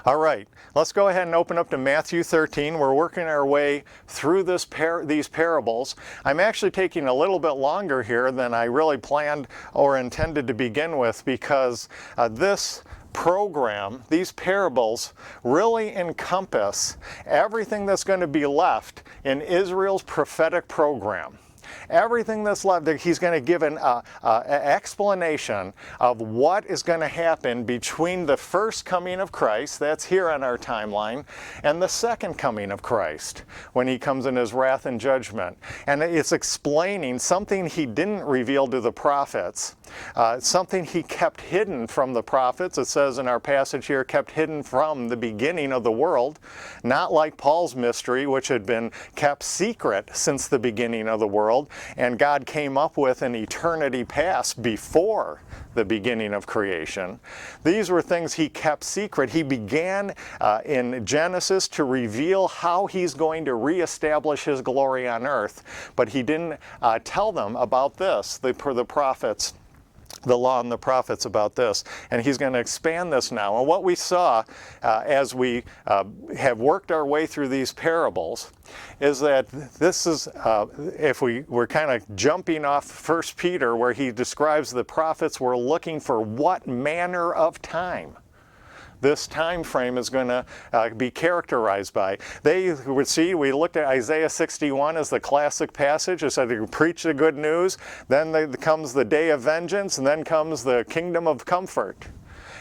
All right, let's go ahead and open up to Matthew 13. We're working our way through these parables. I'm actually taking a little bit longer here than I really planned or intended to begin with, because this program, these parables, really encompass everything that's going to be left in Israel's prophetic program. Everything that's left, he's going to give an explanation of what is going to happen between the first coming of Christ, that's here on our timeline, and the second coming of Christ, when he comes in his wrath and judgment. And it's explaining something he didn't reveal to the prophets, something he kept hidden from the prophets. It says in our passage here, kept hidden from the beginning of the world, not like Paul's mystery, which had been kept secret since the beginning of the world, and God came up with an eternity past before the beginning of creation. These were things he kept secret. He began in Genesis to reveal how he's going to reestablish his glory on earth, but he didn't tell them about this, the prophets, the law and the prophets, about this. And he's going to expand this now. And what we saw as we have worked our way through these parables is that this is, if we're kind of jumping off 1 Peter, where he describes the prophets were looking for what manner of time this time frame is going to be characterized by. They would see, we looked at Isaiah 61 as the classic passage. It said, you preach the good news, then comes the day of vengeance, and then comes the kingdom of comfort.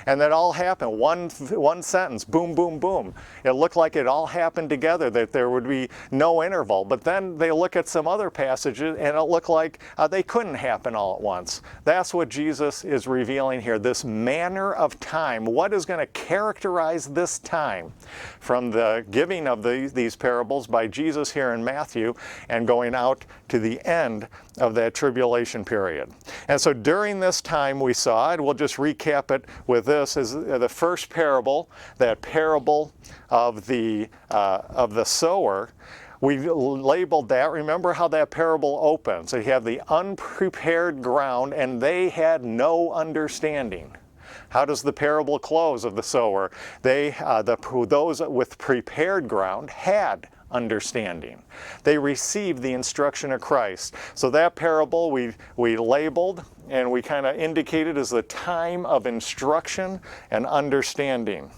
And that all happened, one sentence, boom, boom, boom. It looked like it all happened together, that there would be no interval. But then they look at some other passages, and it looked like they couldn't happen all at once. That's what Jesus is revealing here, this manner of time. What is going to characterize this time from the giving of these parables by Jesus here in Matthew and going out to the end of that tribulation period. And so during this time we saw, and we'll just recap it with this, is the first parable, that parable of the sower. We labeled that. Remember how that parable opens. You have the unprepared ground, and they had no understanding. How does the parable close of the sower? Those with prepared ground had understanding. They received the instruction of Christ. So that parable we labeled and we kind of indicated as the time of instruction and understanding.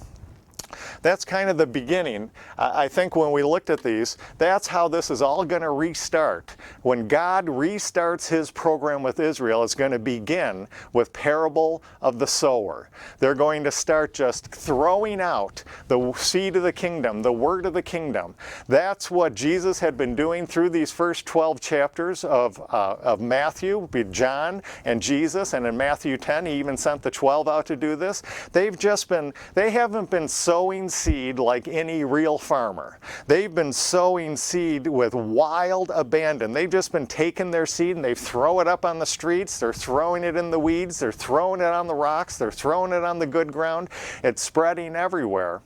That's kind of the beginning. I think when we looked at these, that's how this is all going to restart. When God restarts his program with Israel, it's going to begin with parable of the sower. They're going to start just throwing out the seed of the kingdom, the word of the kingdom. That's what Jesus had been doing through these first 12 chapters of Matthew, John and Jesus, and in Matthew 10 he even sent the 12 out to do this. They haven't been sowing seed like any real farmer. They've been sowing seed with wild abandon. They've just been taking their seed and they throw it up on the streets, they're throwing it in the weeds, they're throwing it on the rocks, they're throwing it on the good ground. It's spreading everywhere.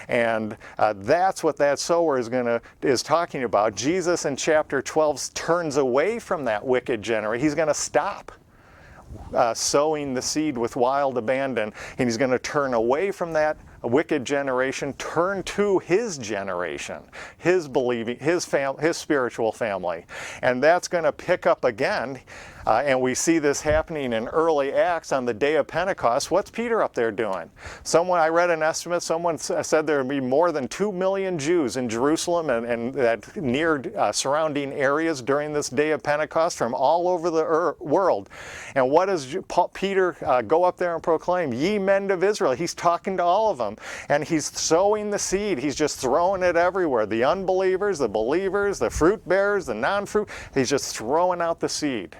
And that's what that sower is talking about. Jesus in chapter 12 turns away from that wicked generation. He's going to stop sowing the seed with wild abandon, and he's going to turn away from that wicked generation, turn to his generation, his believing, his spiritual family. And that's going to pick up again. And we see this happening in early Acts on the day of Pentecost. What's Peter up there doing? I read an estimate, someone said there would be more than 2 million Jews in Jerusalem and that near surrounding areas during this day of Pentecost from all over the world. And what does Peter go up there and proclaim? Ye men of Israel. He's talking to all of them. And he's sowing the seed. He's just throwing it everywhere. The unbelievers, the believers, the fruit bearers, the non-fruit. He's just throwing out the seed.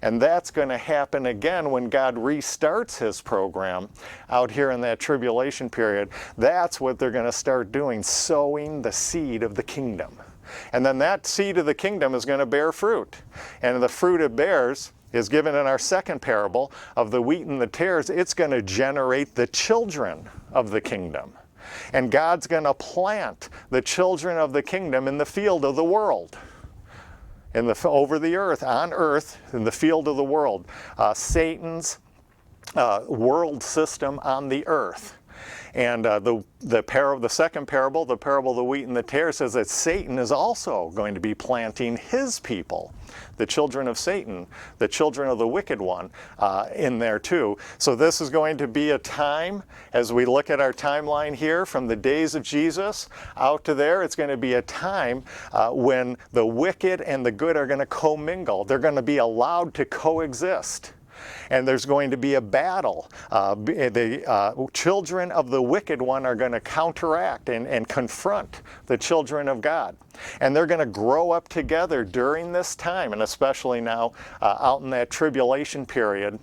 And that's going to happen again when God restarts his program out here in that tribulation period. That's what they're going to start doing, sowing the seed of the kingdom. And then that seed of the kingdom is going to bear fruit. And the fruit it bears is given in our second parable of the wheat and the tares. It's going to generate the children of the kingdom. And God's going to plant the children of the kingdom in the field of the world. Over the earth, on earth, in the field of the world. Satan's world system on the earth. And the second parable, the parable of the wheat and the tare, says that Satan is also going to be planting his people, the children of Satan, the children of the wicked one, in there too. So this is going to be a time, as we look at our timeline here, from the days of Jesus out to there, it's going to be a time when the wicked and the good are going to commingle. They're going to be allowed to coexist. And there's going to be a battle. The children of the wicked one are going to counteract and confront the children of God. And they're going to grow up together during this time, and especially now out in that tribulation period.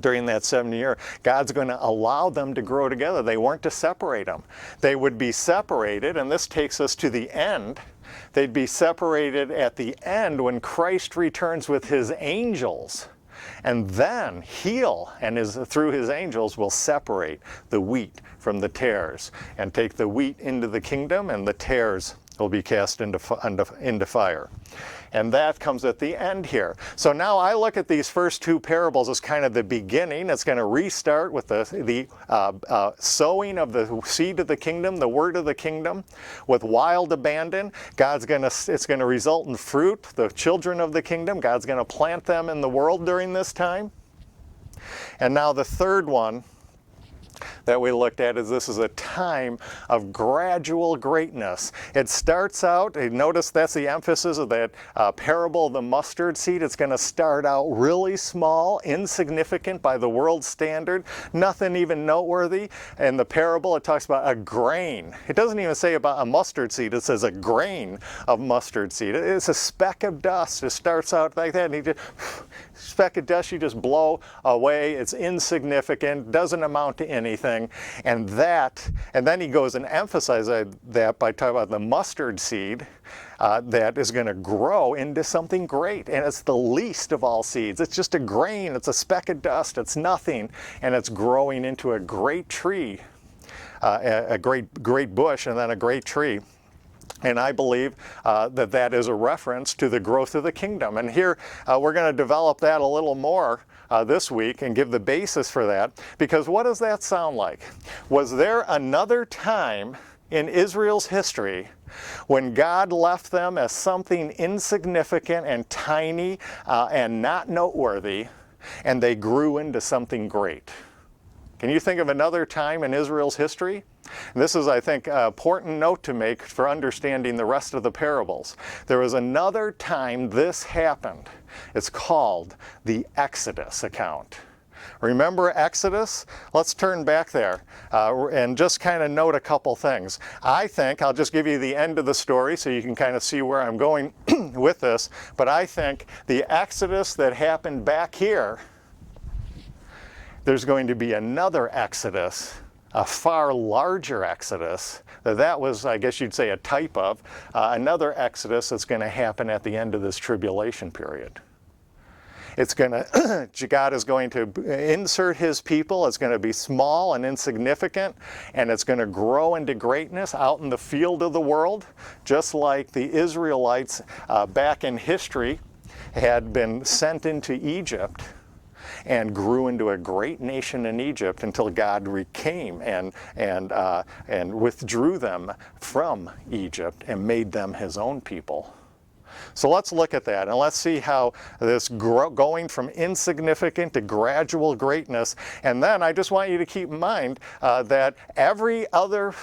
During that 7-year, God's going to allow them to grow together. They weren't to separate them. They would be separated, and this takes us to the end. They'd be separated at the end when Christ returns with his angels. And then he'll, and through his angels, will separate the wheat from the tares and take the wheat into the kingdom, and the tares will be cast into fire. And that comes at the end here. So now I look at these first two parables as kind of the beginning. It's going to restart with the sowing of the seed of the kingdom, the word of the kingdom, with wild abandon. It's going to result in fruit, the children of the kingdom. God's going to plant them in the world during this time. And now the third one that we looked at is this is a time of gradual greatness. It starts out, notice that's the emphasis of that parable of the mustard seed. It's going to start out really small, insignificant by the world's standard, nothing even noteworthy. In the parable, it talks about a grain. It doesn't even say about a mustard seed. It says a grain of mustard seed. It's a speck of dust. It starts out like that, and speck of dust you just blow away. It's insignificant, doesn't amount to anything. And then he goes and emphasizes that by talking about the mustard seed that is going to grow into something great. And it's the least of all seeds. It's just a grain. It's a speck of dust. It's nothing. And it's growing into a great tree, a great bush, and then a great tree. And I believe that is a reference to the growth of the kingdom. And here we're going to develop that a little more this week and give the basis for that. Because what does that sound like? Was there another time in Israel's history when God left them as something insignificant and tiny and not noteworthy, and they grew into something great? Can you think of another time in Israel's history? And this is, I think, an important note to make for understanding the rest of the parables. There was another time this happened. It's called the Exodus account. Remember Exodus? Let's turn back there and just kind of note a couple things. I think, I'll just give you the end of the story so you can kind of see where I'm going with this, but I think the Exodus that happened back here, there's going to be another Exodus, a far larger Exodus. That was, I guess you'd say, a type of another Exodus that's going to happen at the end of this tribulation period. It's going to, God is going to insert his people. It's going to be small and insignificant, and it's going to grow into greatness out in the field of the world, just like the Israelites back in history had been sent into Egypt and grew into a great nation in Egypt until God came and withdrew them from Egypt and made them his own people. So let's look at that, and let's see how this going from insignificant to gradual greatness. And then I just want you to keep in mind that every other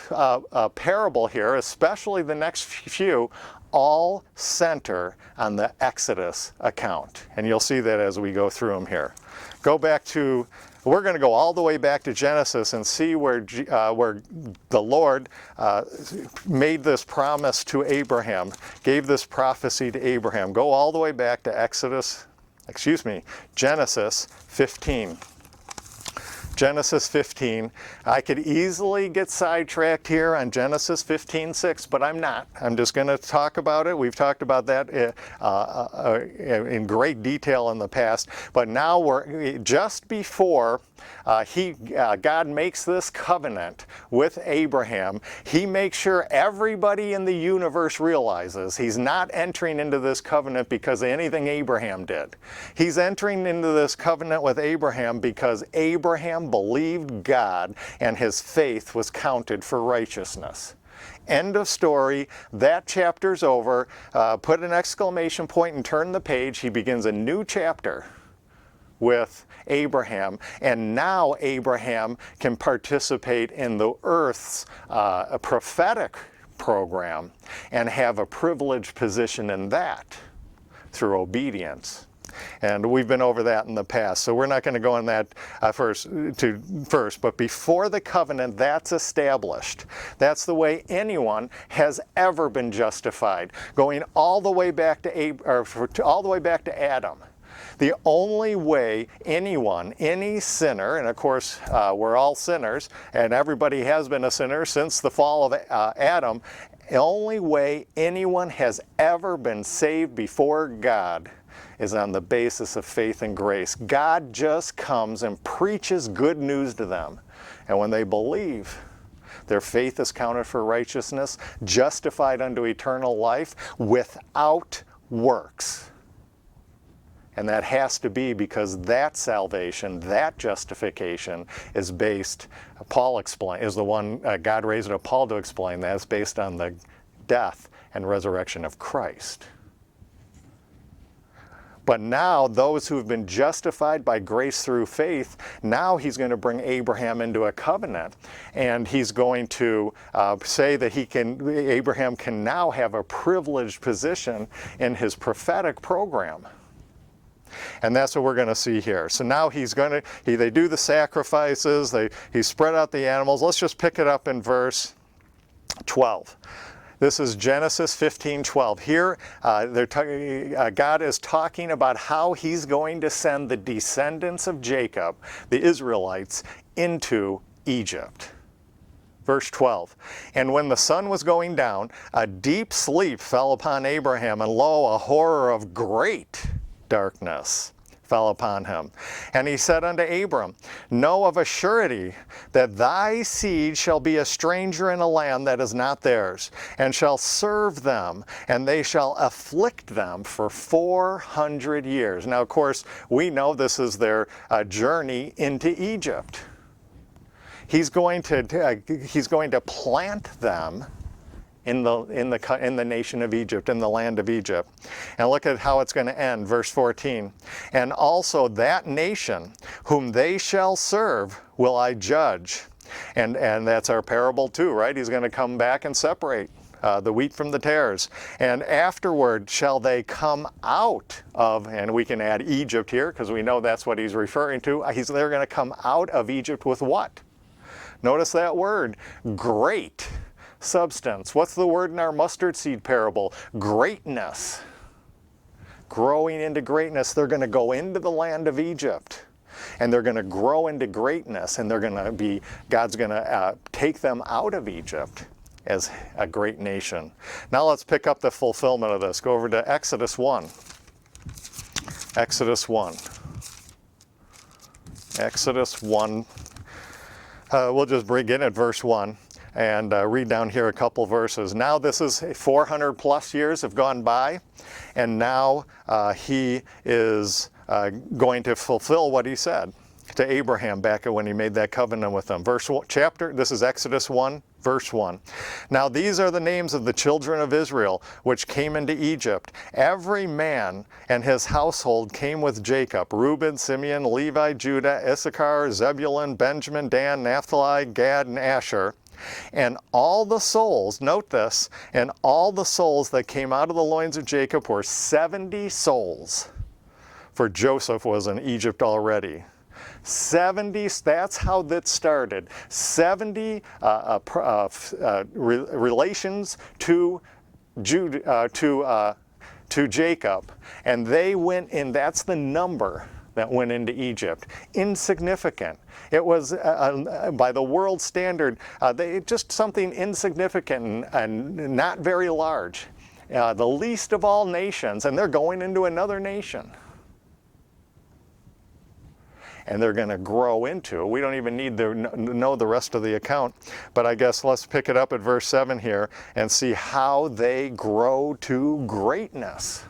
parable here, especially the next few, all center on the Exodus account. And you'll see that as we go through them here. Go back to, we're going to go all the way back to Genesis and see where the Lord made this promise to Abraham, gave this prophecy to Abraham. Go all the way back to Genesis 15. Genesis 15. I could easily get sidetracked here on Genesis 15:6, but I'm not. I'm just going to talk about it. We've talked about that in great detail in the past, but now we're just before God makes this covenant with Abraham. He makes sure everybody in the universe realizes he's not entering into this covenant because of anything Abraham did. He's entering into this covenant with Abraham because Abraham Abraham believed God, and his faith was counted for righteousness. End of story. That chapter's over. Put an exclamation point and turn the page. He begins a new chapter with Abraham, and now Abraham can participate in the earth's prophetic program and have a privileged position in that through obedience. And we've been over that in the past, so we're not going to go on that first. But before the covenant, that's established. That's the way anyone has ever been justified, going all the way back to all the way back to Adam. The only way anyone, any sinner, and of course we're all sinners, and everybody has been a sinner since the fall of Adam, the only way anyone has ever been saved before God is on the basis of faith and grace. God just comes and preaches good news to them. And when they believe, their faith is counted for righteousness, justified unto eternal life without works. And that has to be because that salvation, that justification is based, Paul explained, is the one God raised up Paul to explain, that is based on the death and resurrection of Christ. But now, those who have been justified by grace through faith, now he's going to bring Abraham into a covenant. And he's going to say that Abraham can now have a privileged position in his prophetic program. And that's what we're going to see here. So now they do the sacrifices, he spread out the animals. Let's just pick it up in verse 12. This is Genesis 15:12. Here, God is talking about how he's going to send the descendants of Jacob, the Israelites, into Egypt. Verse 12, and when the sun was going down, a deep sleep fell upon Abraham, and lo, a horror of great darkness fell upon him. And he said unto Abram, know of a surety that thy seed shall be a stranger in a land that is not theirs, and shall serve them, and they shall afflict them for 400 years. Now, of course, we know this is their journey into Egypt. He's going to plant them in the nation of Egypt, in the land of Egypt. And look at how it's going to end, verse 14. And also that nation whom they shall serve will I judge. And that's our parable too, right? He's going to come back and separate the wheat from the tares. And afterward shall they come out of, and we can add Egypt here because we know that's what he's referring to. They're going to come out of Egypt with what? Notice that word, great substance. What's the word in our mustard seed parable? Greatness. Growing into greatness. They're going to go into the land of Egypt, and they're going to grow into greatness, and God's going to take them out of Egypt as a great nation. Now let's pick up the fulfillment of this. Go over to Exodus 1. Exodus 1. Exodus 1. We'll just begin at verse 1. And read down here a couple verses. Now this is 400 plus years have gone by, and now he is going to fulfill what he said to Abraham back when he made that covenant with him. This is Exodus 1, verse 1. Now these are the names of the children of Israel which came into Egypt. Every man and his household came with Jacob: Reuben, Simeon, Levi, Judah, Issachar, Zebulun, Benjamin, Dan, Naphtali, Gad, and Asher. And all the souls, note this, and all the souls that came out of the loins of Jacob were 70 souls, for Joseph was in Egypt already. 70, that's how that started. 70 relations to Jacob, and they went in, that's the number that went into Egypt. Insignificant. It was, by the world standard, just something insignificant and not very large. The least of all nations, and they're going into another nation. And they're going to grow into. We don't even need to know the rest of the account, but I guess let's pick it up at verse 7 here and see how they grow to greatness.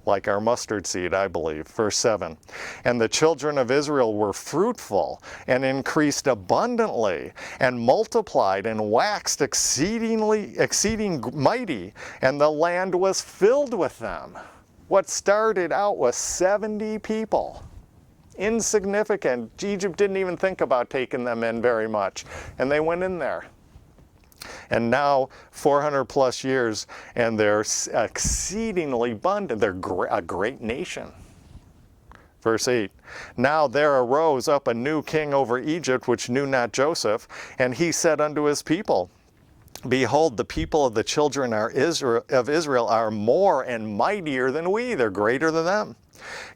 like our mustard seed, I believe. Verse 7, and the children of Israel were fruitful and increased abundantly and multiplied and waxed exceeding mighty, and the land was filled with them. What started out was 70 people. Insignificant. Egypt didn't even think about taking them in very much, and they went in there. And now 400 plus years, and they're exceedingly abundant. They're a great nation. Verse 8, now there arose up a new king over Egypt, which knew not Joseph, and he said unto his people, behold, the people of the children of Israel are more and mightier than we. They're greater than them.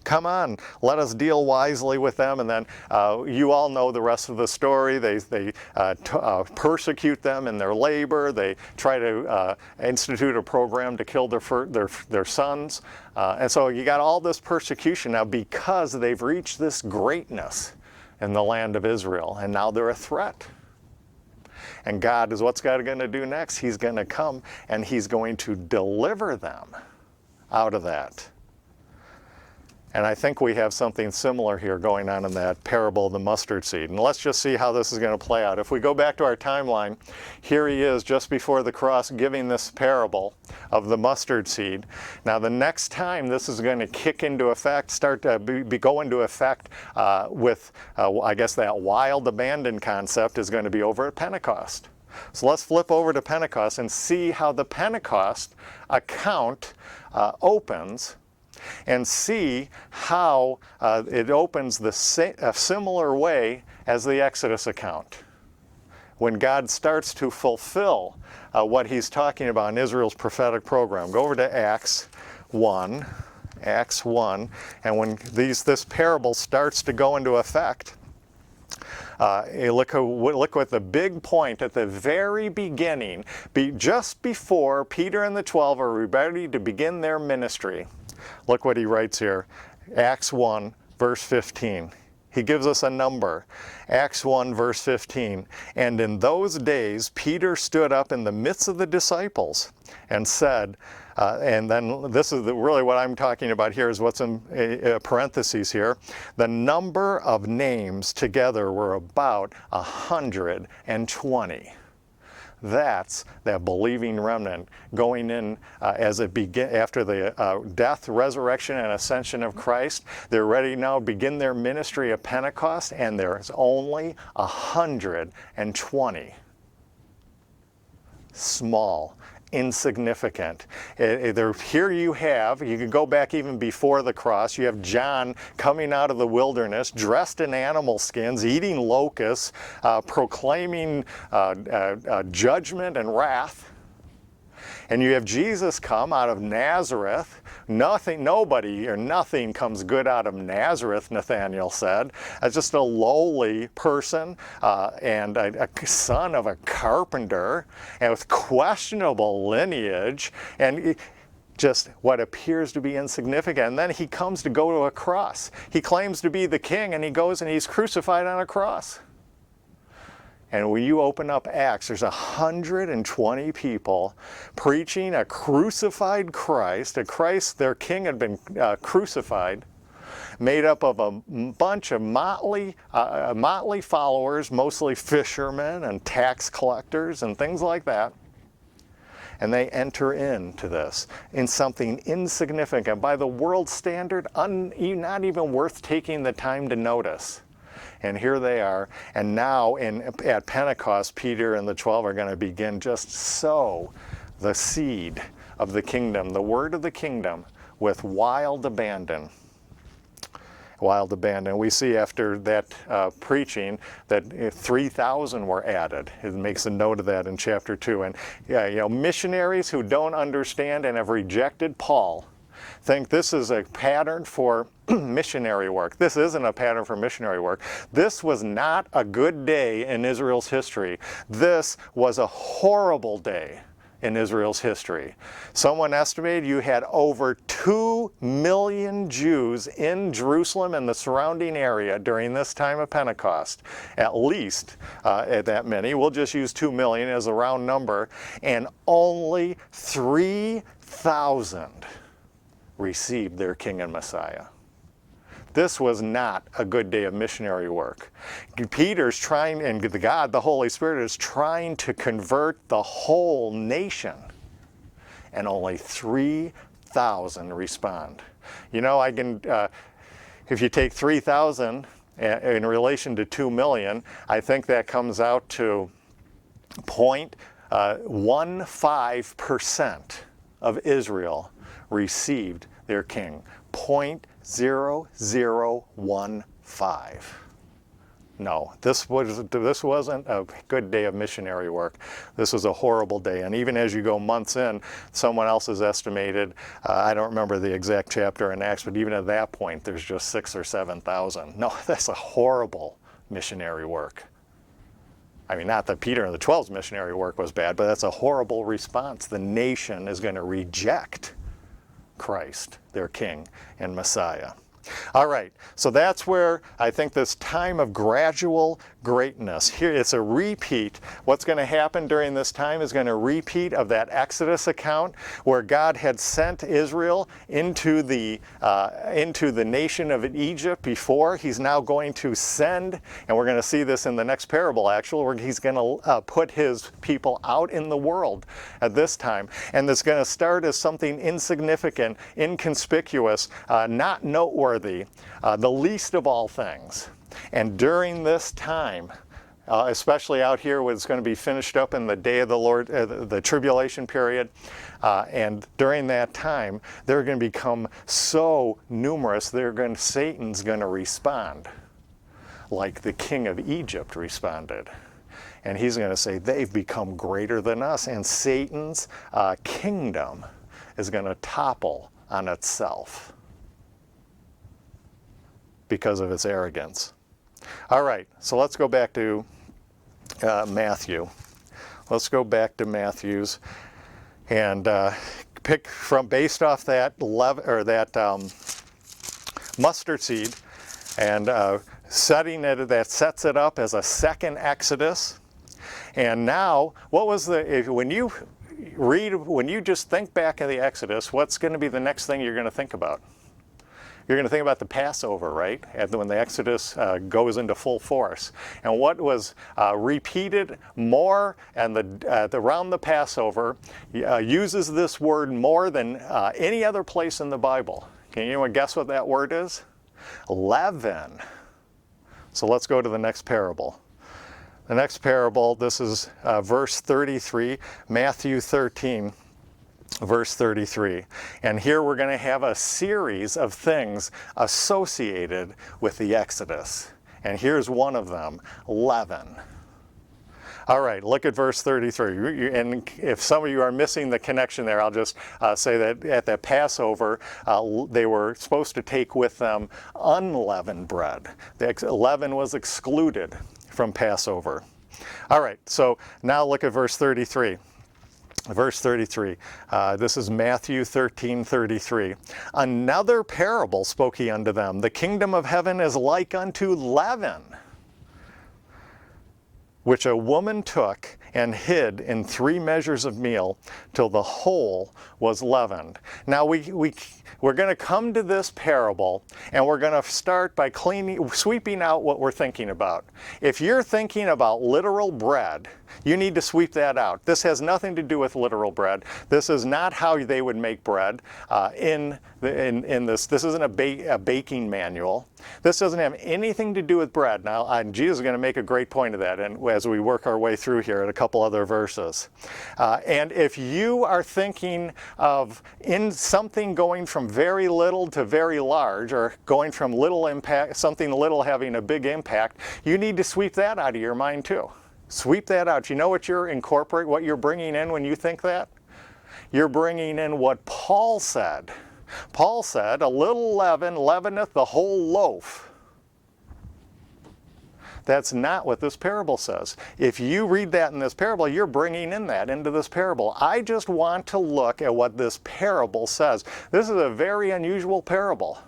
Come on, let us deal wisely with them. And then you all know the rest of the story. They persecute them in their labor. They try to institute a program to kill their sons. And so you got all this persecution now because they've reached this greatness in the land of Israel. And now they're a threat. And God is what's God going to do next? He's going to come and he's going to deliver them out of that. And I think we have something similar here going on in that parable of the mustard seed. And let's just see how this is going to play out. If we go back to our timeline, here he is just before the cross giving this parable of the mustard seed. Now the next time this is going to kick into effect, start to go into effect with, I guess that wild abandon concept is going to be over at Pentecost. So let's flip over to Pentecost and see how the Pentecost account opens, and see how it opens a similar way as the Exodus account. When God starts to fulfill what he's talking about in Israel's prophetic program. Go over to Acts 1, and when this parable starts to go into effect, look at the big point at the very beginning, just before Peter and the 12 are ready to begin their ministry. Look what he writes here, Acts 1, verse 15. He gives us a number. Acts 1, verse 15. And in those days, Peter stood up in the midst of the disciples and said, and then this is really what I'm talking about here is what's in parentheses here. The number of names together were about 120. That's that believing remnant going in as it after the death, resurrection, and ascension of Christ. They're ready now to begin their ministry at Pentecost, and there's only 120. Small, insignificant. Here you can go back even before the cross, you have John coming out of the wilderness, dressed in animal skins, eating locusts, proclaiming judgment and wrath. And you have Jesus come out of Nazareth. Nobody or nothing comes good out of Nazareth, Nathanael said. As just a lowly person and a son of a carpenter and with questionable lineage and just what appears to be insignificant. And then he comes to go to a cross. He claims to be the king, and he goes and he's crucified on a cross. And when you open up Acts, there's 120 people preaching a crucified Christ, a Christ, their king had been crucified, made up of a bunch of motley followers, mostly fishermen and tax collectors and things like that. And they enter into this in something insignificant, by the world standard, not even worth taking the time to notice. And here they are, and now at Pentecost, Peter and the 12 are going to begin just sow the seed of the kingdom, the word of the kingdom, with wild abandon. Wild abandon. We see after that preaching that 3,000 were added. It makes a note of that in chapter 2. And missionaries who don't understand and have rejected Paul think this is a pattern for missionary work. This isn't a pattern for missionary work. This was not a good day in Israel's history. This was a horrible day in Israel's history. Someone estimated you had over 2 million Jews in Jerusalem and the surrounding area during this time of Pentecost. At least that many. We'll just use 2 million as a round number. And only 3,000 received their King and Messiah. This was not a good day of missionary work. Peter's trying, and God, the Holy Spirit, is trying to convert the whole nation. And only 3,000 respond. You know, I can, if you take 3,000 in relation to 2 million, I think that comes out to 0.15% of Israel received their king. 0.0015. No, this wasn't a good day of missionary work. This was a horrible day. And even as you go months in, someone else has estimated, I don't remember the exact chapter in Acts, but even at that point, there's just 6,000 or 7,000. No, that's a horrible missionary work. I mean, not that Peter and the 12's missionary work was bad, but that's a horrible response. The nation is going to reject Christ, their King and Messiah. All right, so that's where I think this time of gradual greatness, here it's a repeat. What's going to happen during this time is going to repeat of that Exodus account where God had sent Israel into the nation of Egypt before. He's now going to send, and we're going to see this in the next parable actually, where he's going to put his people out in the world at this time. And it's going to start as something insignificant, inconspicuous, not noteworthy, the least of all things. And during this time, especially out here when it's going to be finished up in the day of the Lord, the tribulation period, and during that time, they're going to become so numerous, Satan's going to respond like the king of Egypt responded. And he's going to say, they've become greater than us, and Satan's kingdom is going to topple on itself because of its arrogance. All right, so let's go back to Matthew. Let's go back to Matthew's and pick from based off that mustard seed and setting it, that sets it up as a second Exodus. And now, what was when you just think back of the Exodus, what's going to be the next thing you're going to think about? You're going to think about the Passover, right? When the Exodus goes into full force. And what was repeated more and around the Passover uses this word more than any other place in the Bible. Can anyone guess what that word is? Leaven. So let's go to the next parable. The next parable, this is verse 33, Matthew 13. Verse 33. And here we're going to have a series of things associated with the Exodus. And here's one of them, leaven. All right, look at verse 33. And if some of you are missing the connection there, I'll just say that at the Passover, they were supposed to take with them unleavened bread. The leaven was excluded from Passover. All right, so now look at verse 33. Verse 33, this is Matthew 13:33. Another parable spoke he unto them. The kingdom of heaven is like unto leaven, which a woman took and hid in 3 measures of meal till the whole was leavened. Now we're going to come to this parable and we're going to start by sweeping out what we're thinking about. If you're thinking about literal bread, you need to sweep that out. This has nothing to do with literal bread. This is not how they would make bread in this. This isn't a baking manual. This doesn't have anything to do with bread. Now, Jesus is going to make a great point of that and as we work our way through here at a couple other verses. And if you are thinking of something going from very little to very large, or going from little impact, something little having a big impact, you need to sweep that out of your mind too. Sweep that out. You know what what you're bringing in when you think that? You're bringing in what Paul said. Paul said, a little leaven leaveneth the whole loaf. That's not what this parable says. If you read that in this parable, you're bringing in that into this parable. I just want to look at what this parable says. This is a very unusual parable.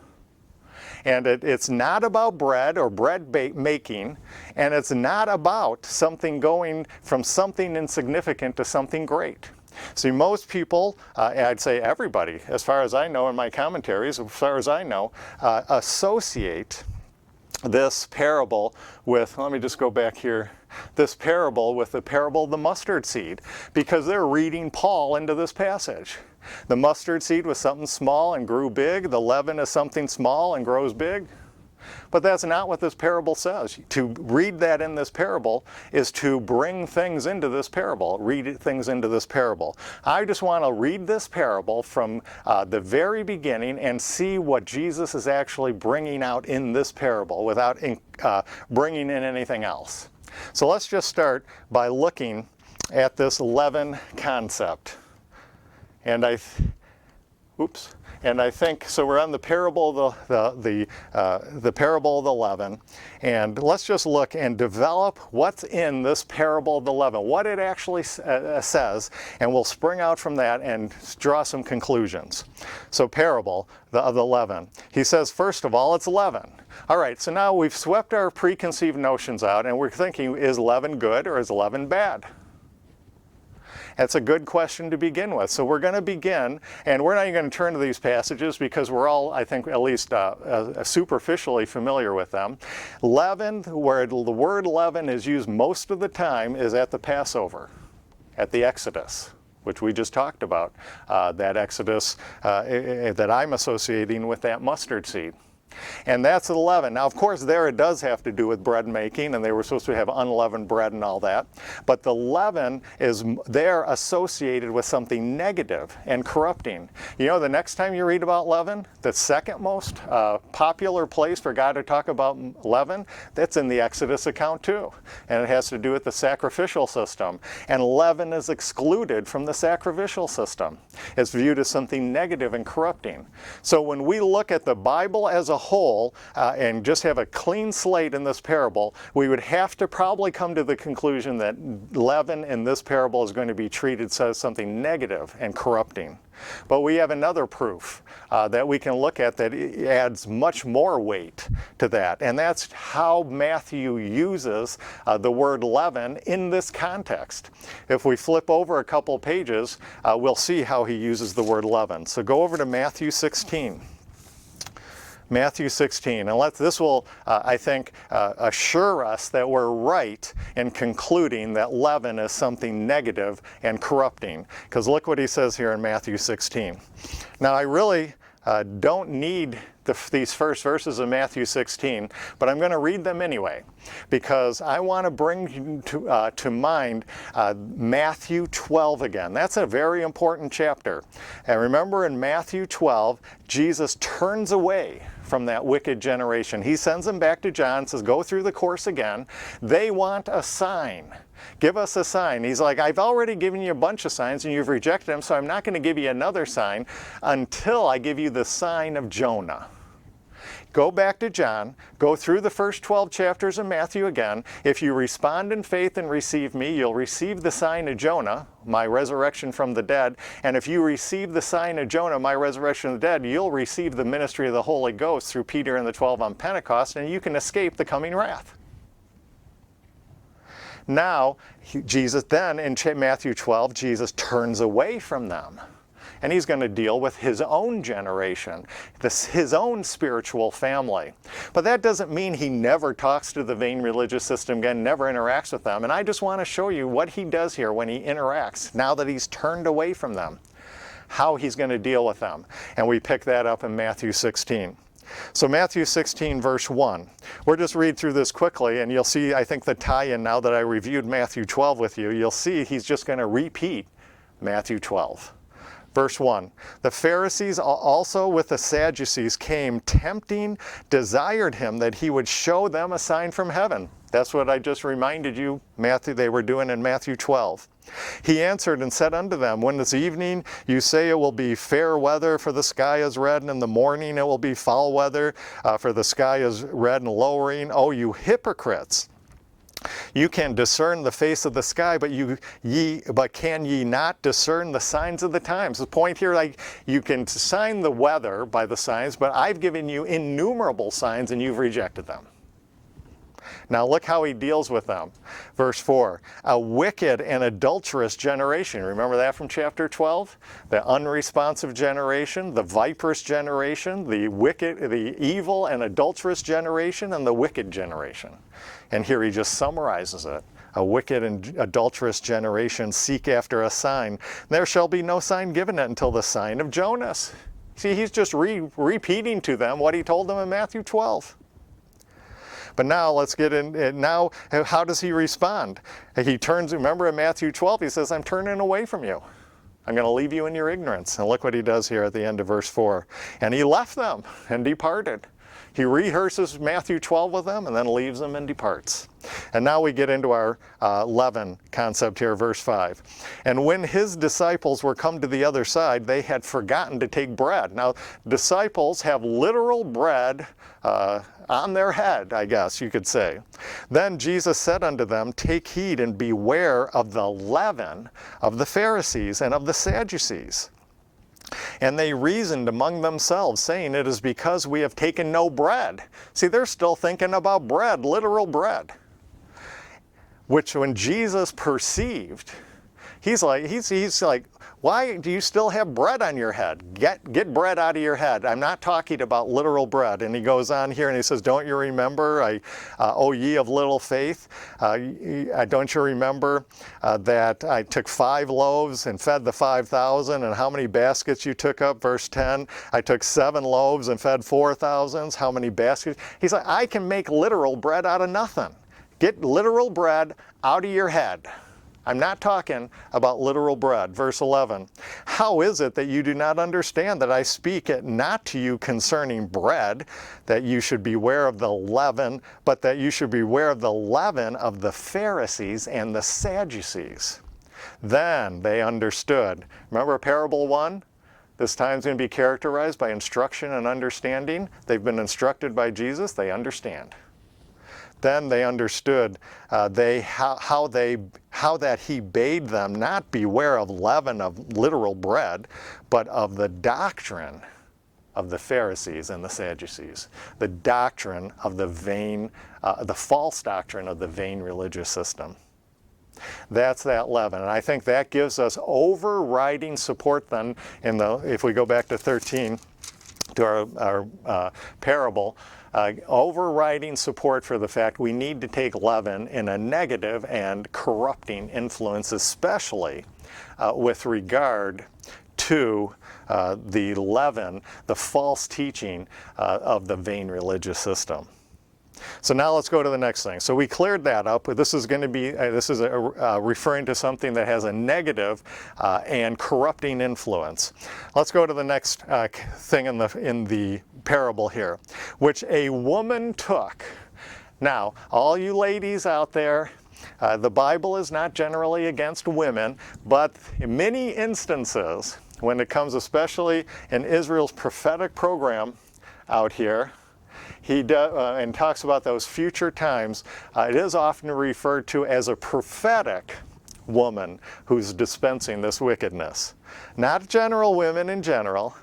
And it's not about bread or bread making, and it's not about something going from something insignificant to something great. See, most people, I'd say everybody, as far as I know in my commentaries, as far as I know, associate this parable with, let me just go back here, this parable with the parable of the mustard seed, because they're reading Paul into this passage. The mustard seed was something small and grew big. The leaven is something small and grows big. But that's not what this parable says. To read that in this parable is to bring things into this parable, read things into this parable. I just want to read this parable from the very beginning and see what Jesus is actually bringing out in this parable without bringing in anything else. So let's just start by looking at this leaven concept. And I think, so we're on the parable of the parable of the leaven, and let's just look and develop what's in this parable of the leaven, what it actually says, and we'll spring out from that and draw some conclusions. So parable of the leaven. He says, first of all, it's leaven. All right, so now we've swept our preconceived notions out, and we're thinking, is leaven good or is leaven bad? That's a good question to begin with. So we're going to begin, and we're not even going to turn to these passages because we're all, I think, at least superficially familiar with them. Leaven, where the word leaven is used most of the time, is at the Passover, at the Exodus, which we just talked about, that Exodus that I'm associating with that mustard seed. And that's the leaven. Now, of course, there it does have to do with bread making, and they were supposed to have unleavened bread and all that. But the leaven is there associated with something negative and corrupting. You know, the next time you read about leaven, the second most popular place for God to talk about leaven, that's in the Exodus account too. And it has to do with the sacrificial system. And leaven is excluded from the sacrificial system. It's viewed as something negative and corrupting. So when we look at the Bible as a whole and just have a clean slate in this parable, we would have to probably come to the conclusion that leaven in this parable is going to be treated as something negative and corrupting. But we have another proof that we can look at that adds much more weight to that, and that's how Matthew uses the word leaven in this context. If we flip over a couple pages, we'll see how he uses the word leaven. So go over to Matthew 16. Matthew 16, and this will, I think, assure us that we're right in concluding that leaven is something negative and corrupting. Because look what he says here in Matthew 16. Now, I really don't need these first verses of Matthew 16, but I'm going to read them anyway, because I want to bring to mind Matthew 12 again. That's a very important chapter. And remember, in Matthew 12, Jesus turns away from that wicked generation. He sends them back to John, says, go through the course again. They want a sign. Give us a sign. He's like, I've already given you a bunch of signs and you've rejected them, so I'm not going to give you another sign until I give you the sign of Jonah. Go back to John, go through the first 12 chapters of Matthew again. If you respond in faith and receive me, you'll receive the sign of Jonah, my resurrection from the dead. And if you receive the sign of Jonah, my resurrection from the dead, you'll receive the ministry of the Holy Ghost through Peter and the 12 on Pentecost, and you can escape the coming wrath. Now, Jesus then, in Matthew 12, Jesus turns away from them. And he's going to deal with his own generation, his own spiritual family. But that doesn't mean he never talks to the vain religious system again, never interacts with them. And I just want to show you what he does here when he interacts, now that he's turned away from them, how he's going to deal with them. And we pick that up in Matthew 16. So Matthew 16, verse 1. We'll just read through this quickly, and you'll see, I think, the tie-in now that I reviewed Matthew 12 with you. You'll see he's just going to repeat Matthew 12. Verse 1, the Pharisees also with the Sadducees came, tempting, desired him that he would show them a sign from heaven. That's what I just reminded you, Matthew, they were doing in Matthew 12. He answered and said unto them, when this evening you say it will be fair weather, for the sky is red, and in the morning it will be foul weather, for the sky is red and lowering. O you hypocrites! You can discern the face of the sky, but can ye not discern the signs of the times? The point here, like, you can sign the weather by the signs, but I've given you innumerable signs and you've rejected them. Now look how he deals with them. Verse 4, a wicked and adulterous generation. Remember that from chapter 12? The unresponsive generation, the viperous generation, the wicked, the evil and adulterous generation, and the wicked generation. And here he just summarizes it. A wicked and adulterous generation seek after a sign. There shall be no sign given it until the sign of Jonas. See, he's just repeating to them what he told them in Matthew 12. But now let's get in, now how does he respond? He turns, remember in Matthew 12, he says, I'm turning away from you. I'm going to leave you in your ignorance. And look what he does here at the end of verse 4. And he left them and departed. He rehearses Matthew 12 with them and then leaves them and departs. And now we get into our leaven concept here, verse 5. And when his disciples were come to the other side, they had forgotten to take bread. Now, disciples have literal bread on their head, I guess you could say. Then Jesus said unto them, take heed and beware of the leaven of the Pharisees and of the Sadducees. And they reasoned among themselves, saying, it is because we have taken no bread. See, they're still thinking about bread, literal bread. Which when Jesus perceived, he's like, why do you still have bread on your head? Get bread out of your head. I'm not talking about literal bread. And he goes on here and he says, don't you remember, O ye of little faith? Don't you remember that I took 5 loaves and fed the 5,000, and how many baskets you took up? Verse 10, I took 7 loaves and fed 4,000. How many baskets? He's like, I can make literal bread out of nothing. Get literal bread out of your head. I'm not talking about literal bread. Verse 11, how is it that you do not understand that I speak it not to you concerning bread, that you should beware of the leaven, but that you should beware of the leaven of the Pharisees and the Sadducees? Then they understood. Remember parable 1? This time's going to be characterized by instruction and understanding. They've been instructed by Jesus, they understand. Then they understood how that he bade them not beware of leaven of literal bread, but of the doctrine of the Pharisees and the Sadducees, the doctrine of the false doctrine of the vain religious system. That's that leaven, and I think that gives us overriding support then if we go back to 13, to our parable, overriding support for the fact we need to take leaven in a negative and corrupting influence, especially with regard to the leaven, the false teaching of the vain religious system. So now let's go to the next thing. So we cleared that up. This is going to be, referring to something that has a negative and corrupting influence. Let's go to the next thing in the parable here, which a woman took. Now, all you ladies out there, the Bible is not generally against women, but in many instances, when it comes especially in Israel's prophetic program out here, he and talks about those future times. It is often referred to as a prophetic woman who's dispensing this wickedness. Not general women in general,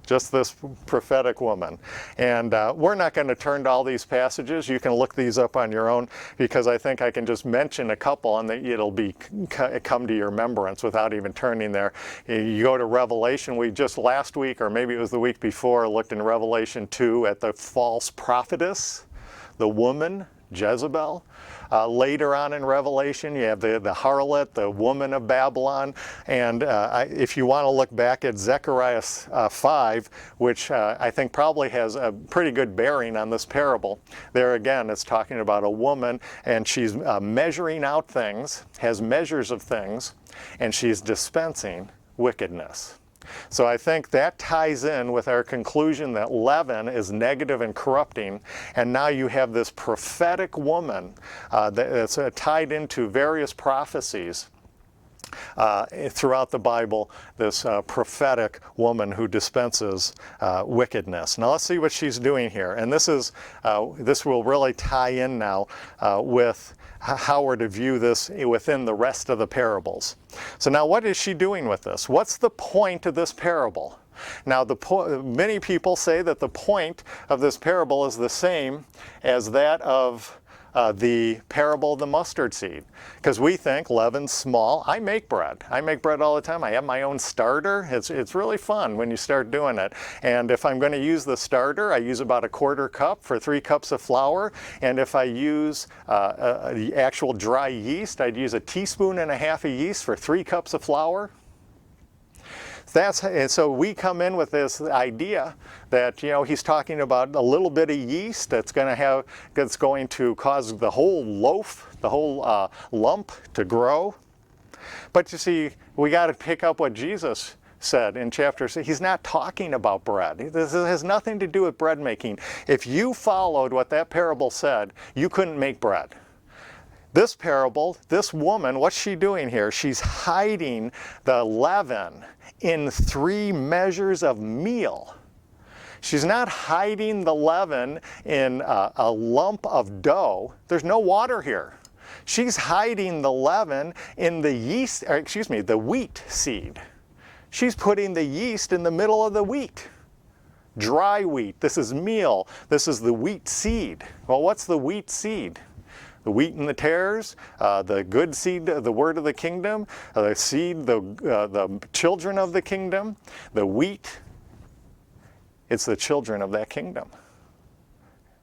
just this prophetic woman. And we're not going to turn to all these passages. You can look these up on your own, because I think I can just mention a couple and it'll come to your remembrance without even turning there. You go to Revelation. We just last week, or maybe it was the week before, looked in Revelation 2 at the false prophetess, the woman, Jezebel. Later on in Revelation, you have the harlot, the woman of Babylon. And if you want to look back at Zechariah 5, which I think probably has a pretty good bearing on this parable, there again it's talking about a woman, and she's measuring out things, has measures of things, and she's dispensing wickedness. So I think that ties in with our conclusion that leaven is negative and corrupting, and now you have this prophetic woman that's tied into various prophecies throughout the Bible, this prophetic woman who dispenses wickedness. Now let's see what she's doing here, and this will really tie in now with how we're to view this within the rest of the parables. So now what is she doing with this? What's the point of this parable? Now many people say that the point of this parable is the same as that of the parable of the mustard seed. Because we think leaven's small. I make bread. I make bread all the time. I have my own starter. It's really fun when you start doing it. And if I'm going to use the starter, I use about 1/4 cup for 3 cups of flour. And if I use the actual dry yeast, I'd use 1.5 teaspoons of yeast for 3 cups of flour. And so we come in with this idea that, you know, he's talking about a little bit of yeast that's going to cause the whole loaf, the whole lump to grow. But you see, we got to pick up what Jesus said in chapter 6. He's not talking about bread. This has nothing to do with bread making. If you followed what that parable said, you couldn't make bread. This parable, this woman, what's she doing here? She's hiding the leaven in 3 measures of meal. She's not hiding the leaven in a lump of dough. There's no water here. She's hiding the leaven in the the wheat seed. She's putting the yeast in the middle of the wheat. Dry wheat. This is meal. This is the wheat seed. Well, what's the wheat seed? The wheat and the tares, the good seed, the word of the kingdom, the seed, the children of the kingdom, the wheat. It's the children of that kingdom.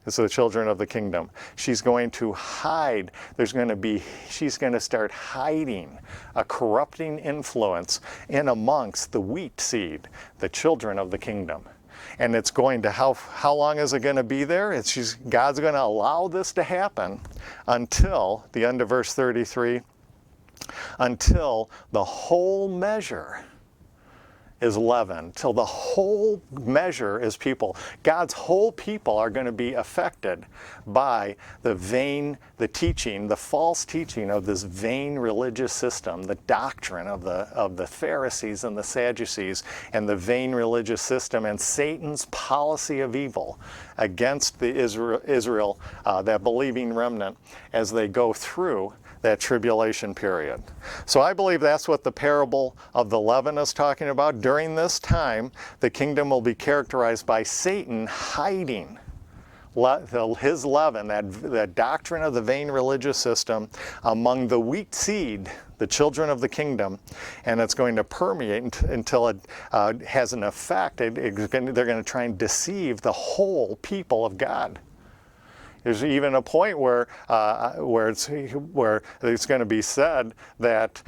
It's the children of the kingdom. She's going to hide. She's going to start hiding a corrupting influence in amongst the wheat seed, the children of the kingdom. And it's going to, how long is it going to be there? God's going to allow this to happen until, the end of verse 33, until the whole measure is leavened, till the whole measure is people. God's whole people are going to be affected by the teaching, the false teaching of this vain religious system, the doctrine of the Pharisees and the Sadducees, and the vain religious system, and Satan's policy of evil against the Israel, that believing remnant, as they go through that tribulation period. So I believe that's what the parable of the leaven is talking about. During this time, the kingdom will be characterized by Satan hiding his leaven, that doctrine of the vain religious system, among the wheat seed, the children of the kingdom, and it's going to permeate until it has an effect. They're going to try and deceive the whole people of God. There's even a point where it's going to be said that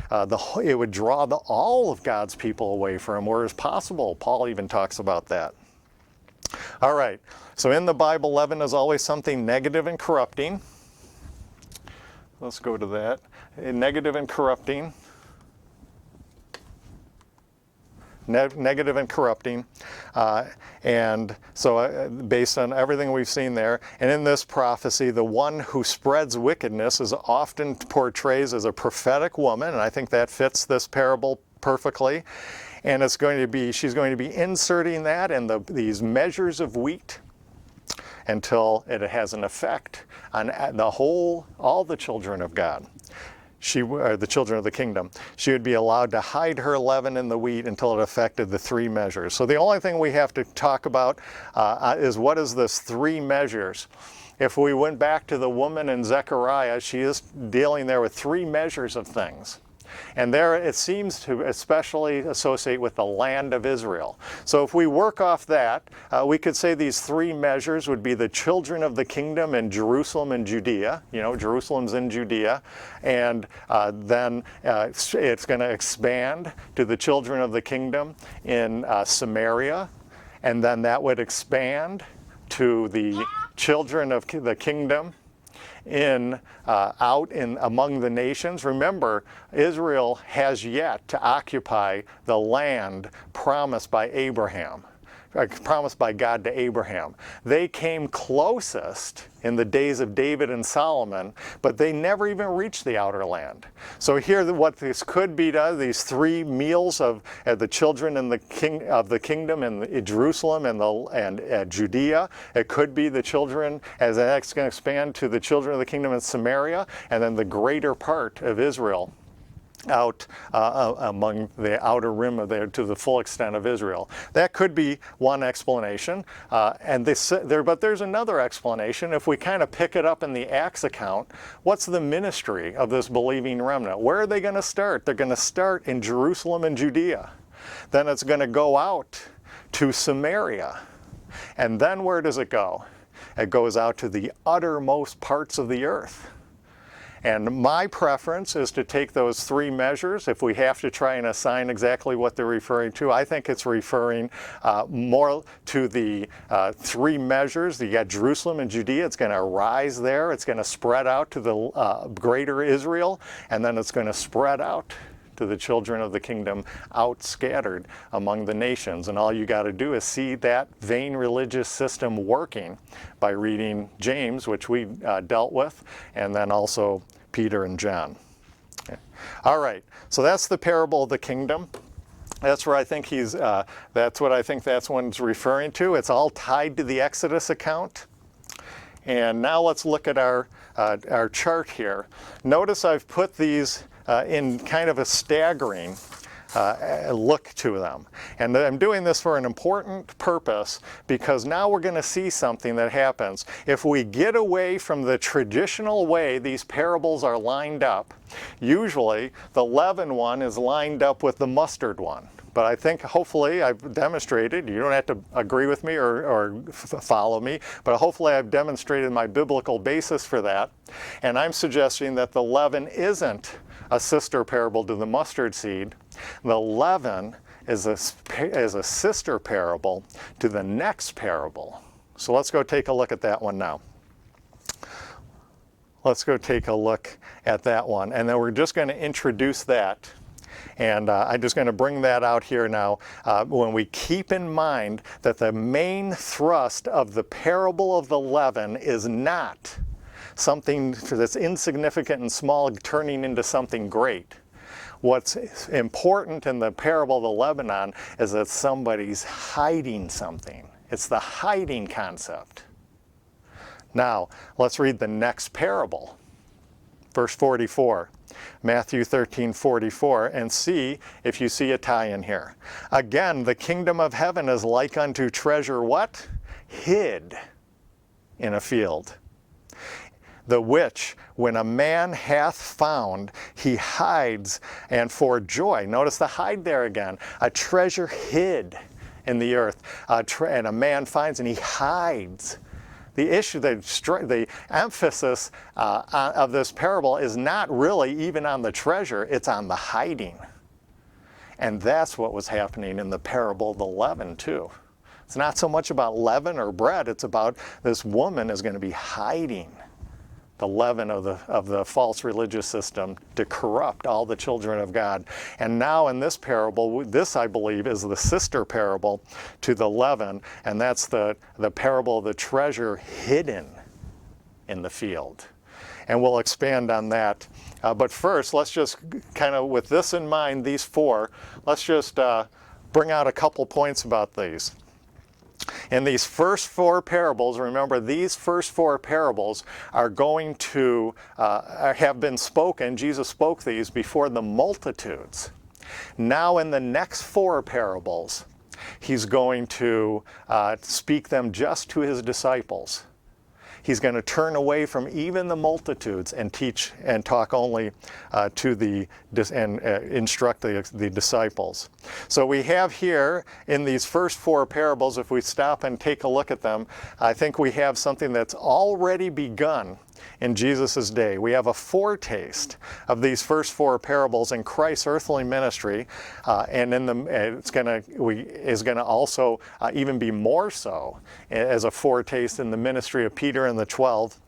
it would draw all of God's people away from him, where it's possible. Paul even talks about that. All right, so in the Bible, leaven is always something negative and corrupting. Let's go to that. Negative and corrupting. Negative and corrupting, and so based on everything we've seen there, and in this prophecy, the one who spreads wickedness is often portrayed as a prophetic woman, and I think that fits this parable perfectly. And she's going to be inserting that in these measures of wheat until it has an effect on all the children of God. The children of the kingdom. She would be allowed to hide her leaven in the wheat until it affected the 3 measures. So the only thing we have to talk about is what is this 3 measures. If we went back to the woman in Zechariah, she is dealing there with 3 measures of things. And there it seems to especially associate with the land of Israel. So if we work off that, we could say these 3 measures would be the children of the kingdom in Jerusalem and Judea. You know, Jerusalem's in Judea. And then it's going to expand to the children of the kingdom in Samaria. And then that would expand to the children of the kingdom out among the nations. Remember, Israel has yet to occupy the land promised by Abraham, promised by God to Abraham. They came closest in the days of David and Solomon, but they never even reached the outer land. So here, what this could be these 3 meals of the children of the kingdom in Jerusalem and Judea. It could be the children, as it's going to expand to the children of the kingdom in Samaria, and then the greater part of Israel out among the outer rim of there to the full extent of Israel. That could be one explanation, but there's another explanation. If we kind of pick it up in the Acts account, what's the ministry of this believing remnant? Where are they going to start? They're going to start in Jerusalem and Judea. Then it's going to go out to Samaria. And then where does it go? It goes out to the uttermost parts of the earth. And my preference is to take those three measures. If we have to try and assign exactly what they're referring to, I think it's referring more to the three measures. You got Jerusalem and Judea. It's going to rise there. It's going to spread out to the greater Israel. And then it's going to spread out to the children of the kingdom out scattered among the nations. And all you got to do is see that vain religious system working by reading James, which we dealt with, and then also Peter and John. Okay. All right, so that's the parable of the kingdom. That's where I think that's what I think that's what it's referring to. It's all tied to the Exodus account. And now let's look at our chart here. Notice I've put these in kind of a staggering look to them. And I'm doing this for an important purpose, because now we're going to see something that happens. If we get away from the traditional way these parables are lined up, usually the leaven one is lined up with the mustard one. But I think hopefully I've demonstrated, you don't have to agree with me or follow me, but hopefully I've demonstrated my biblical basis for that. And I'm suggesting that the leaven isn't a sister parable to the mustard seed. The leaven is a sister parable to the next parable. So let's go take a look at that one now. Let's go take a look at that one. And then we're just going to introduce that. And I'm just going to bring that out here now when we keep in mind that the main thrust of the parable of the leaven is not something that's insignificant and small turning into something great. What's important in the parable of the Lebanon is that somebody's hiding something. It's the hiding concept. Now, let's read the next parable. Verse 44. Matthew 13:44, and see if you see a tie-in here. Again, the kingdom of heaven is like unto treasure what? Hid in a field. The which, when a man hath found, he hides, and for joy. Notice the hide there again. A treasure hid in the earth. And a man finds, and he hides. The issue, the emphasis of this parable is not really even on the treasure, it's on the hiding. And that's what was happening in the parable of the leaven too. It's not so much about leaven or bread, it's about this woman is going to be hiding the leaven of the false religious system to corrupt all the children of God. And now in this parable, this I believe is the sister parable to the leaven, and that's the parable of the treasure hidden in the field. And we'll expand on that. But first, let's just kind of, with this in mind, these four, let's just bring out a couple points about these. In these first four parables, remember these first four parables are going to have been spoken. Jesus spoke these before the multitudes. Now in the next four parables, he's going to speak them just to his disciples. He's going to turn away from even the multitudes and teach and talk only instruct the disciples. So we have here in these first four parables, if we stop and take a look at them, I think we have something that's already begun in Jesus' day. We have a foretaste of these first four parables in Christ's earthly ministry, and is going to also even be more so as a foretaste in the ministry of Peter and the 12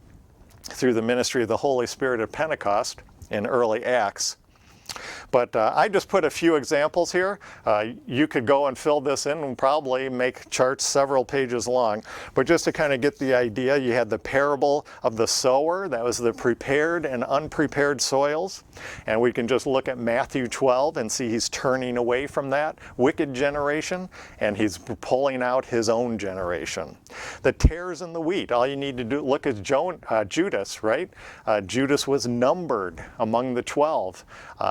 through the ministry of the Holy Spirit at Pentecost in early Acts. But I just put a few examples here. You could go and fill this in and probably make charts several pages long. But just to kind of get the idea, you had the parable of the sower. That was the prepared and unprepared soils. And we can just look at Matthew 12 and see he's turning away from that wicked generation, and he's pulling out his own generation. The tares and the wheat. All you need to do, look at Judas, right? Judas was numbered among the 12.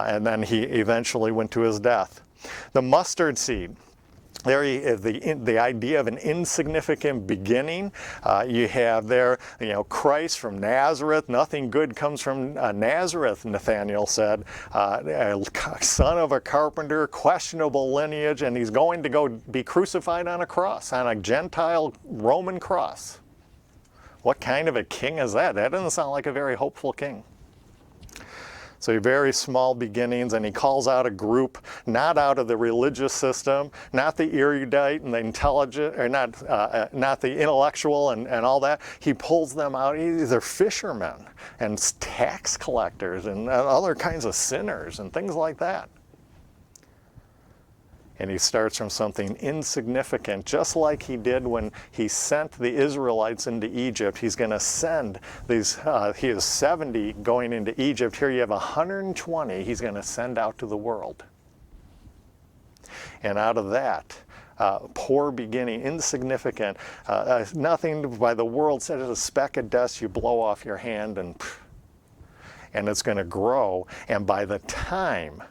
And then he eventually went to his death. The mustard seed. There is the idea of an insignificant beginning. You have there, Christ from Nazareth. Nothing good comes from Nazareth, Nathanael said. A son of a carpenter, questionable lineage, and he's going to go be crucified on a cross, on a Gentile Roman cross. What kind of a king is that? That doesn't sound like a very hopeful king. So very small beginnings, and he calls out a group, not out of the religious system, not the erudite and the intelligent, or not the intellectual and all that. He pulls them out. They're fishermen and tax collectors and other kinds of sinners and things like that. And he starts from something insignificant, just like he did when he sent the Israelites into Egypt. He's going to send these, he is 70 going into Egypt. Here you have 120 he's going to send out to the world. And out of that, poor beginning, insignificant, nothing by the world said as a speck of dust you blow off your hand, and it's going to grow. And by the time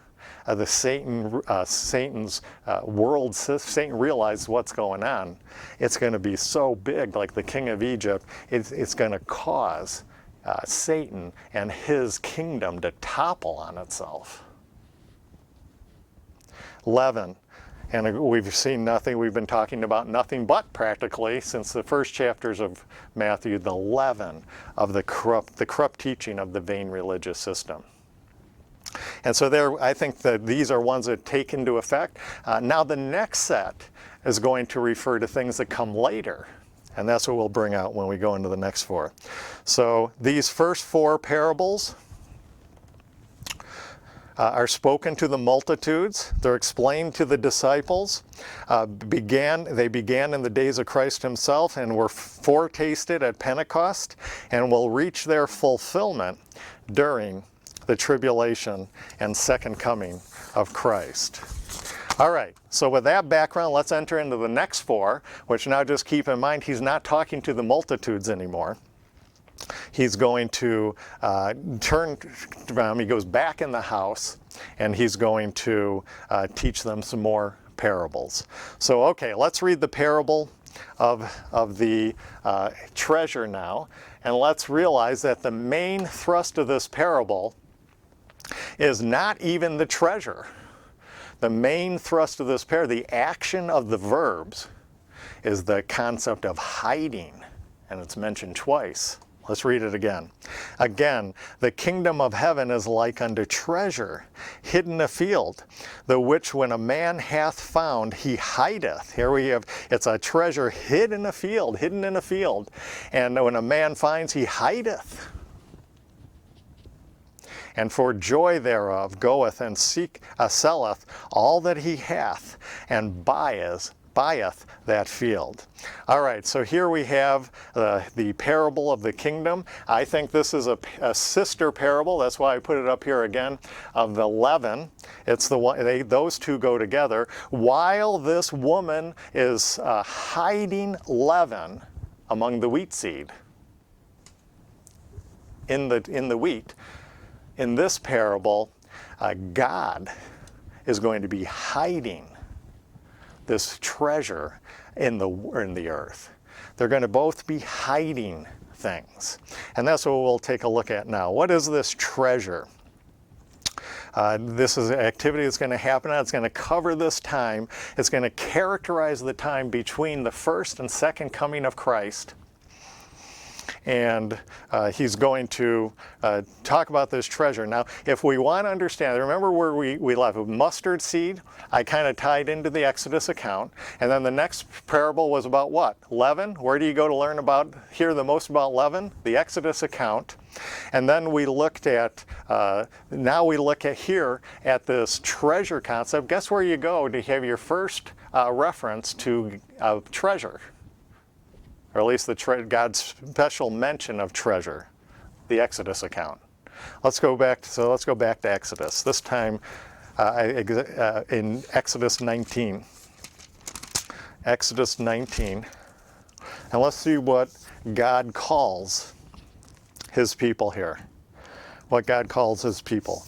Satan's world system, Satan realizes what's going on, it's going to be so big, like the king of Egypt, it's going to cause Satan and his kingdom to topple on itself. Leaven. And we've seen nothing, we've been talking about nothing but practically since the first chapters of Matthew, the leaven of the corrupt teaching of the vain religious system. And so there, I think that these are ones that take into effect. Now the next set is going to refer to things that come later. And that's what we'll bring out when we go into the next four. So these first four parables are spoken to the multitudes. They're explained to the disciples. They began in the days of Christ himself and were foretasted at Pentecost and will reach their fulfillment during the tribulation and second coming of Christ. All right, so with that background, let's enter into the next four, which now just keep in mind, he's not talking to the multitudes anymore. He's going to turn around, he goes back in the house, and he's going to teach them some more parables. So, okay, let's read the parable of the treasure now, and let's realize that the main thrust of this parable is not even the treasure. The main thrust of this parable, the action of the verbs, is the concept of hiding, and it's mentioned twice. Let's read it again. Again, the kingdom of heaven is like unto treasure hidden in a field, the which when a man hath found, he hideth. Here we have, it's a treasure hid in a field, hidden in a field. And when a man finds, he hideth. And for joy thereof goeth and selleth all that he hath, and buyeth that field. All right, so here we have the parable of the kingdom. I think this is a sister parable. That's why I put it up here again, of the leaven. It's the one, those two go together. While this woman is hiding leaven among the wheat seed, in the wheat, in this parable, God is going to be hiding this treasure in the earth. They're going to both be hiding things. And that's what we'll take a look at now. What is this treasure? This is an activity that's going to happen. It's going to cover this time. It's going to characterize the time between the first and second coming of Christ. And he's going to talk about this treasure. Now, if we want to understand, remember where we left with mustard seed, I kind of tied into the Exodus account. And then the next parable was about what? Leaven. Where do you go to learn about, hear the most about leaven? The Exodus account. And then we looked at, now we look at here at this treasure concept. Guess where you go to have your first reference to treasure? Or at least God's special mention of treasure, the Exodus account. Let's go back to Exodus. This time in Exodus 19. Exodus 19. And let's see what God calls his people here. What God calls his people.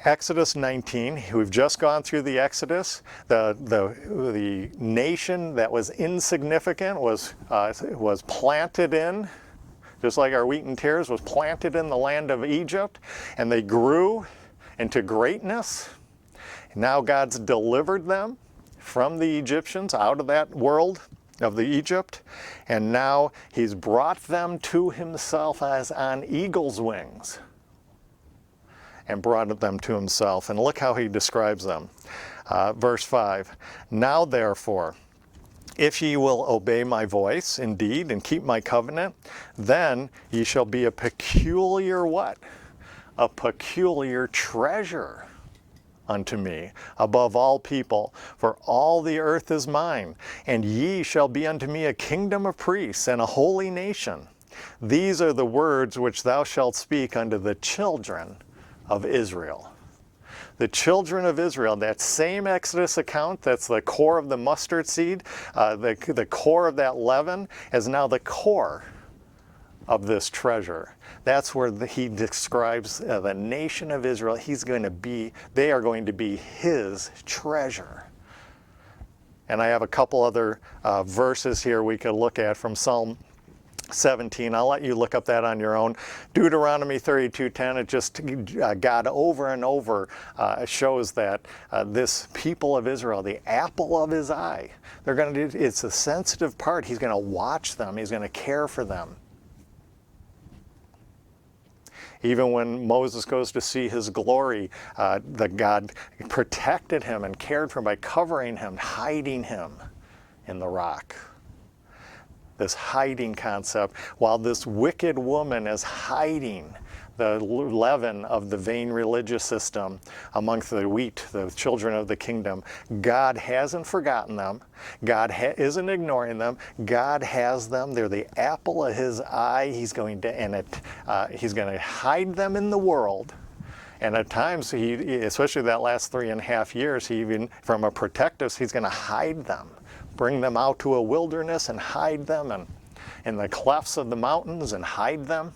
Exodus 19, we've just gone through the Exodus. The nation that was insignificant was planted in, just like our wheat and tares, was planted in the land of Egypt, and they grew into greatness. Now God's delivered them from the Egyptians, out of that world of the Egypt, and now he's brought them to himself as on eagle's wings, and brought them to himself. And look how he describes them. Verse 5, now therefore, if ye will obey my voice indeed and keep my covenant, then ye shall be a peculiar what? A peculiar treasure unto me above all people, for all the earth is mine, and ye shall be unto me a kingdom of priests and a holy nation. These are the words which thou shalt speak unto the children of Israel. The children of Israel, that same Exodus account, that's the core of the mustard seed, the core of that leaven, is now the core of this treasure. That's where he describes the nation of Israel. They are going to be his treasure. And I have a couple other verses here we could look at from Psalm 17. I'll let you look up that on your own. Deuteronomy 32:10, it just, God over and over shows that this people of Israel, the apple of his eye, it's a sensitive part. He's going to watch them. He's going to care for them. Even when Moses goes to see his glory, God protected him and cared for him by covering him, hiding him in the rock. This hiding concept, while this wicked woman is hiding the leaven of the vain religious system amongst the wheat, the children of the kingdom, God hasn't forgotten them. God isn't ignoring them. God has them. They're the apple of his eye. He's going to hide them in the world. And at times, especially that last 3.5 years, even from a protective, he's going to hide them. Bring them out to a wilderness and hide them, and in the clefts of the mountains and hide them.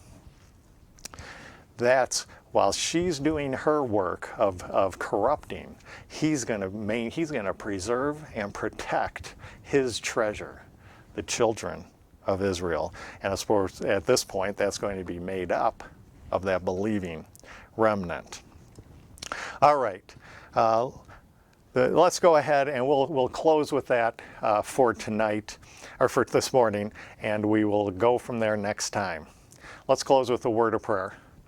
That's while she's doing her work of corrupting, he's going to preserve and protect his treasure, the children of Israel. And I suppose at this point, that's going to be made up of that believing remnant. All right. Let's go ahead and we'll close with that for tonight, or for this morning, and we will go from there next time. Let's close with a word of prayer.